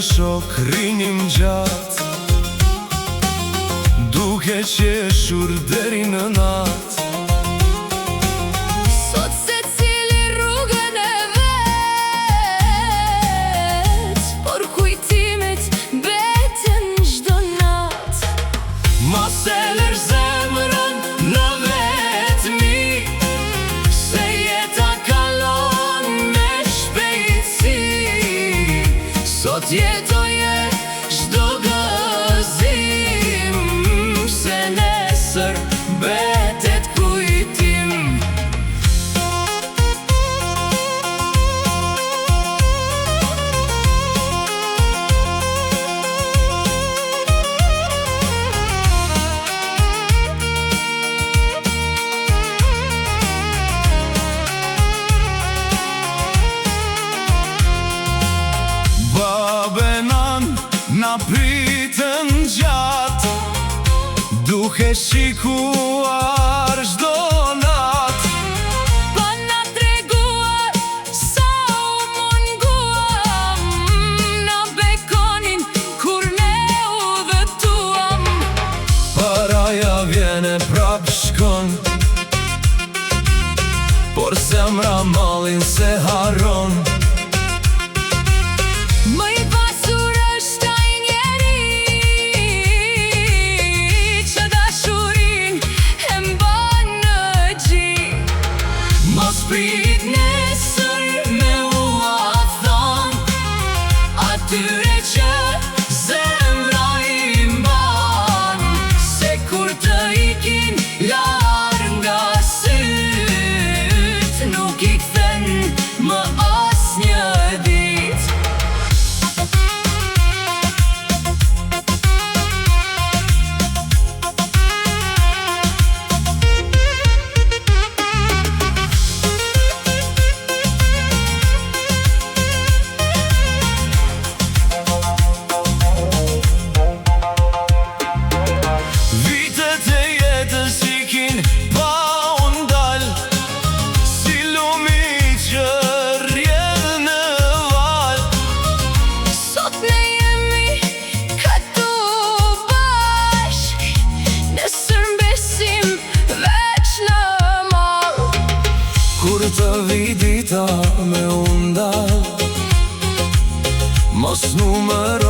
shok rinim gjatë, duke qeshur deri në natë. Sot se cili rrugën e vet, por kujtimet beten çdo natë. Mos e lër zemrën në vetmi, se jeta kalon me shpejtësi. Sot jetoje çdo gëzim, se nesër betet kujtim. Babenan na pritën gjatë, duke shikuar çdo natë. Pa na treguar sa u munguam, na bekonin kur ne udhëtuam. Paraja vjene prap shkon, por zemra mallin se harron. Më i pasur është ai njeri që dashurin e mban në gjik. Mos prit nesër me u thon atyre që zemra i mban, se kur të ikin larg nga syt, nuk i kthen më asnjë ditë. Vitet e jetës ikin pa u ndal, si lumi që rrjedh në val. Sot ne jemi këtu bashk, nesër mbesim veç në mall. Kur të vi dita me u ndal, mos numër